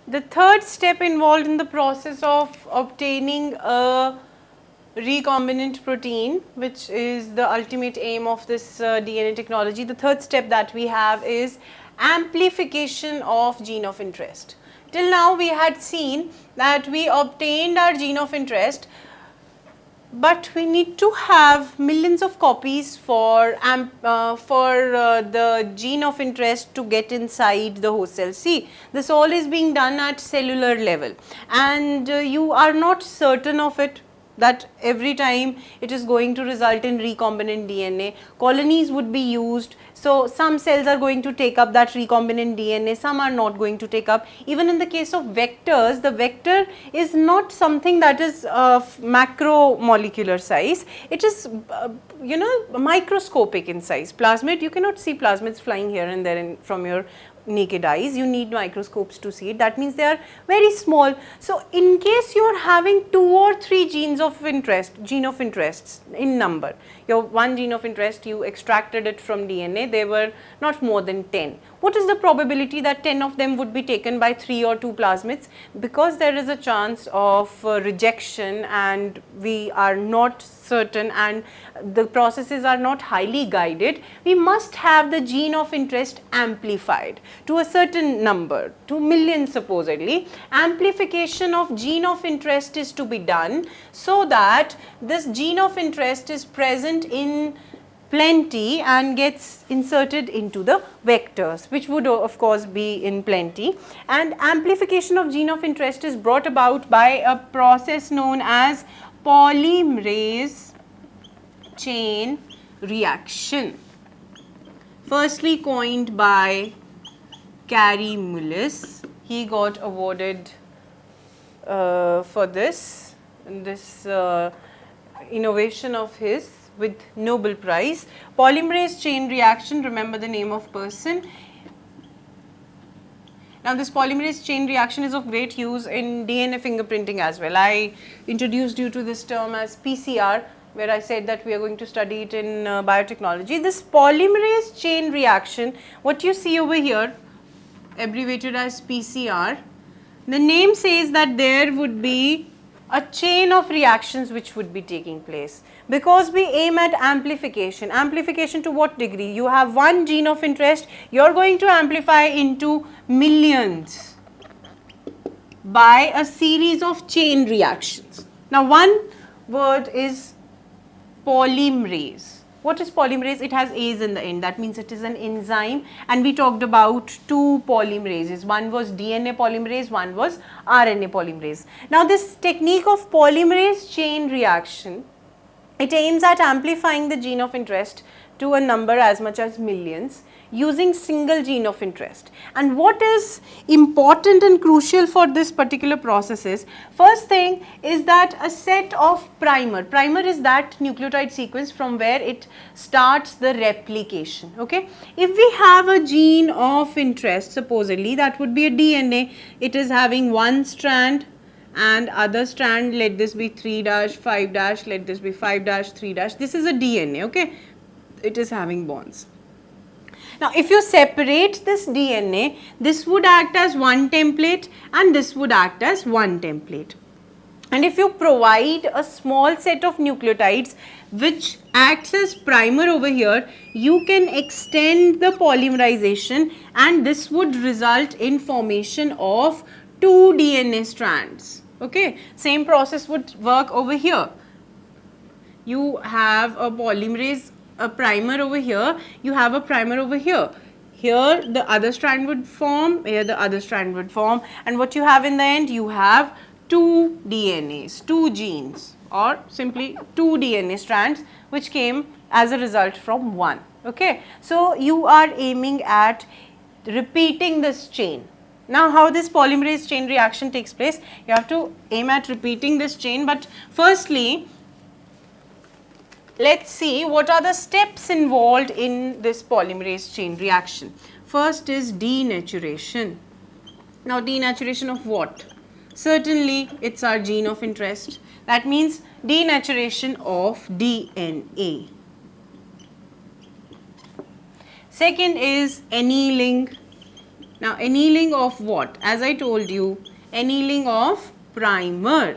The third step involved in the process of obtaining a recombinant protein, which is the ultimate aim of this DNA technology, the third step that we have is amplification of gene of interest. Till now we had seen that we obtained our gene of interest, but we need to have millions of copies for the gene of interest to get inside the host cell. See, this all is being done at cellular level, and you are not certain of it that every time it is going to result in recombinant DNA. Colonies would be used. So, some cells are going to take up that recombinant DNA, some are not going to take up. Even in the case of vectors, the vector is not something that is of macromolecular size, it is microscopic in size. Plasmid, you cannot see plasmids flying here and there from your naked eyes, you need microscopes to see it. That means they are very small. So, in case you are having 2 or 3 gene of interests in number, your one gene of interest, you extracted it from DNA, they were not more than 10. What is the probability that 10 of them would be taken by 3 or 2 plasmids? Because there is a chance of rejection, and we are not certain, and the processes are not highly guided, we must have the gene of interest amplified to a certain number, to millions supposedly. Amplification of gene of interest is to be done so that this gene of interest is present in plenty and gets inserted into the vectors, which would of course be in plenty. And amplification of gene of interest is brought about by a process known as polymerase chain reaction, firstly coined by Kary Mullis. He got awarded for this innovation of his with Nobel Prize. Polymerase chain reaction, remember the name of person. Now, this polymerase chain reaction is of great use in DNA fingerprinting as well. I introduced you to this term as PCR, where I said that we are going to study it in biotechnology. This polymerase chain reaction, what you see over here, abbreviated as PCR, the name says that there would be a chain of reactions which would be taking place, because we aim at amplification. Amplification to what degree? You have one gene of interest, you are going to amplify into millions by a series of chain reactions. Now, one word is polymerase. What is polymerase? It has A's in the end, that means it is an enzyme, and we talked about 2 polymerases. One was DNA polymerase, one was RNA polymerase. Now, this technique of polymerase chain reaction, it aims at amplifying the gene of interest to a number as much as millions using single gene of interest. And what is important and crucial for this particular process is, first thing is that a set of primer is that nucleotide sequence from where it starts the replication. Okay, if we have a gene of interest, supposedly that would be a DNA, it is having one strand and other strand, let this be 3' 5', let this be 5' 3', this is a DNA. Okay, it is having bonds. Now, if you separate this DNA, this would act as one template and this would act as one template. And if you provide a small set of nucleotides which acts as primer over here, you can extend the polymerization, and this would result in formation of 2 DNA strands. Okay, same process would work over here. You have a polymerase, a primer over here, you have a primer over here. Here the other strand would form, here the other strand would form, and what you have in the end, you have 2 DNAs, 2 genes, or simply 2 DNA strands which came as a result from one. Okay, so you are aiming at repeating this chain. Now, how this polymerase chain reaction takes place, you have to aim at repeating this chain, but firstly, let's see what are the steps involved in this polymerase chain reaction. First is denaturation. Now, denaturation of what? Certainly, it's our gene of interest. That means denaturation of DNA. Second is annealing. Now annealing of what? As I told you, annealing of primer.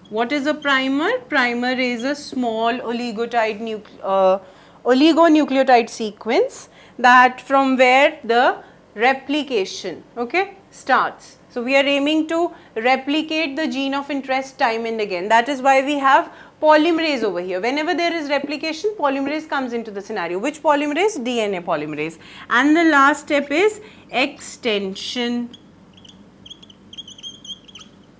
What is a primer? Primer is a small oligonucleotide sequence that from where the replication, okay, starts. So we are aiming to replicate the gene of interest time and again. That is why we have polymerase over here. Whenever there is replication, polymerase comes into the scenario. Which polymerase? DNA polymerase. And the last step is extension.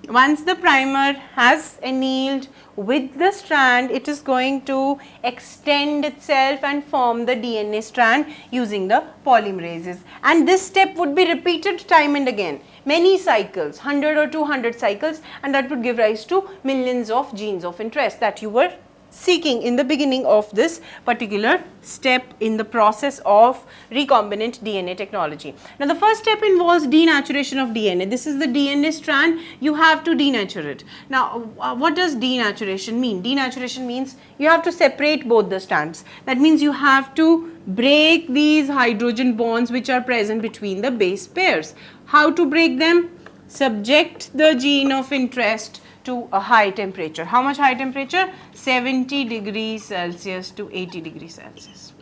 Once the primer has annealed with the strand, it is going to extend itself and form the DNA strand using the polymerases. And this step would be repeated time and again, many cycles, 100 or 200 cycles, and that would give rise to millions of genes of interest that you were seeking in the beginning of this particular step in the process of recombinant DNA technology. Now the first step involves denaturation of DNA. This is the DNA strand, you have to denature it. Now what does denaturation mean? Denaturation means you have to separate both the strands. That means you have to break these hydrogen bonds which are present between the base pairs. How to break them? Subject the gene of interest to a high temperature. How much high temperature? 70 degrees Celsius to 80 degrees Celsius.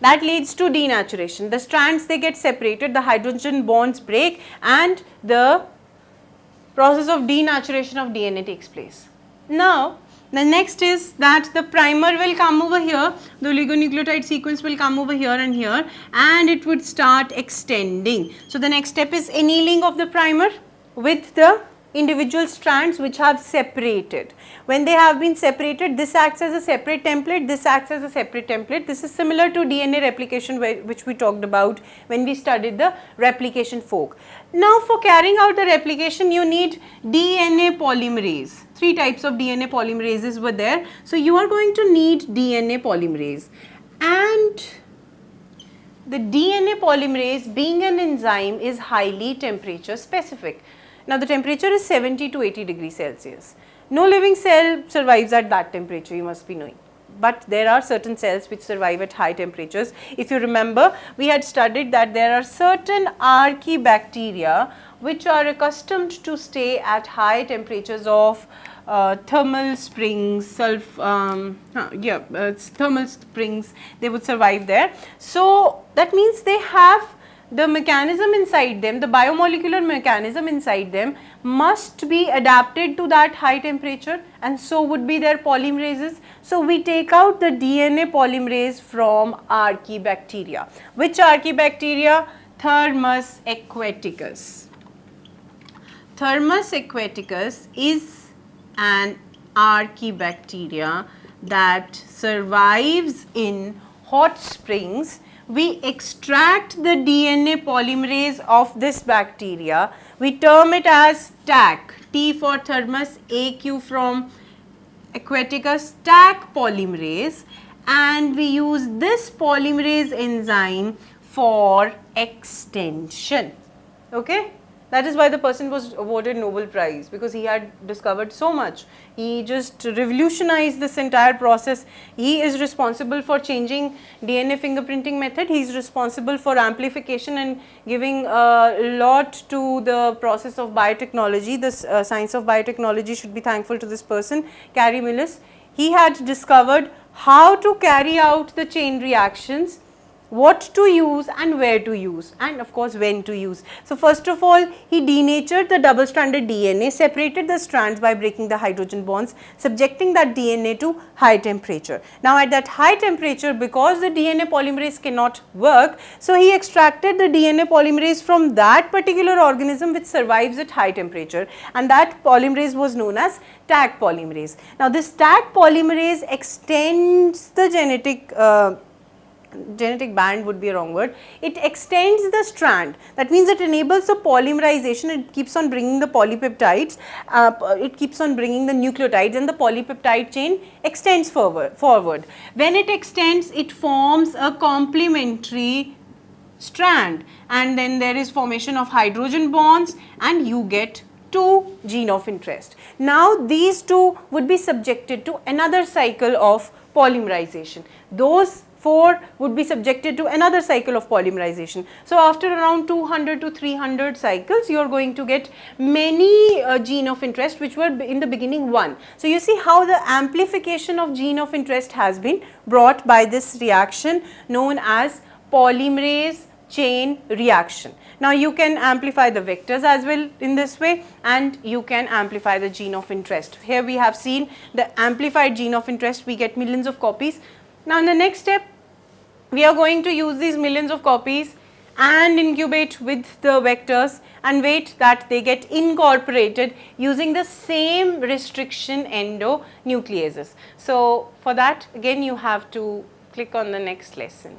That leads to denaturation. The strands, they get separated, the hydrogen bonds break, and the process of denaturation of DNA takes place. Now, the next is that the primer will come over here, the oligonucleotide sequence will come over here, and it would start extending. So the next step is annealing of the primer with the individual strands which have separated. When they have been separated, this acts as a separate template, this acts as a separate template. This is similar to DNA replication which we talked about when we studied the replication fork. Now for carrying out the replication, you need DNA polymerase. 3 types of DNA polymerases were there. So you are going to need DNA polymerase, and the DNA polymerase, being an enzyme, is highly temperature specific. Now the temperature is 70 to 80 degrees Celsius. No living cell survives at that temperature, you must be knowing. But there are certain cells which survive at high temperatures. If you remember, we had studied that there are certain archaebacteria which are accustomed to stay at high temperatures of thermal springs, thermal springs, they would survive there. So that means they have the mechanism inside them, the biomolecular mechanism inside them must be adapted to that high temperature, and so would be their polymerases. So we take out the DNA polymerase from archaebacteria. Which archaebacteria? Thermus aquaticus. Thermus aquaticus is an archaebacteria that survives in hot springs. We extract the DNA polymerase of this bacteria. We term it as TAC, T for Thermus, AQ from Aquaticus, TAC polymerase, and we use this polymerase enzyme for extension. Okay? That is why the person was awarded Nobel Prize, because he had discovered so much. He just revolutionized this entire process. He is responsible for changing DNA fingerprinting method. He is responsible for amplification and giving a lot to the process of biotechnology. This science of biotechnology should be thankful to this person, Kary Mullis. He had discovered how to carry out the chain reactions, what to use and where to use, and of course when to use. So first of all, he denatured the double stranded DNA, separated the strands by breaking the hydrogen bonds, subjecting that DNA to high temperature. Now at that high temperature, because the DNA polymerase cannot work, so he extracted the DNA polymerase from that particular organism which survives at high temperature, and that polymerase was known as TAC polymerase. Now this TAC polymerase extends the genetic band would be a wrong word. It extends the strand. That means it enables the polymerization. It keeps on bringing the polypeptides, it keeps on bringing the nucleotides, and the polypeptide chain extends forward. When it extends, it forms a complementary strand, and then there is formation of hydrogen bonds, and you get 2 gene of interest. Now these 2 would be subjected to another cycle of polymerization. Those 4 would be subjected to another cycle of polymerization. So after around 200 to 300 cycles, you are going to get many gene of interest which were in the beginning 1. So you see how the amplification of gene of interest has been brought by this reaction known as polymerase chain reaction. Now you can amplify the vectors as well in this way, and you can amplify the gene of interest. Here we have seen the amplified gene of interest, we get millions of copies. Now in the next step, we are going to use these millions of copies and incubate with the vectors and wait that they get incorporated using the same restriction endonucleases. So for that, again you have to click on the next lesson.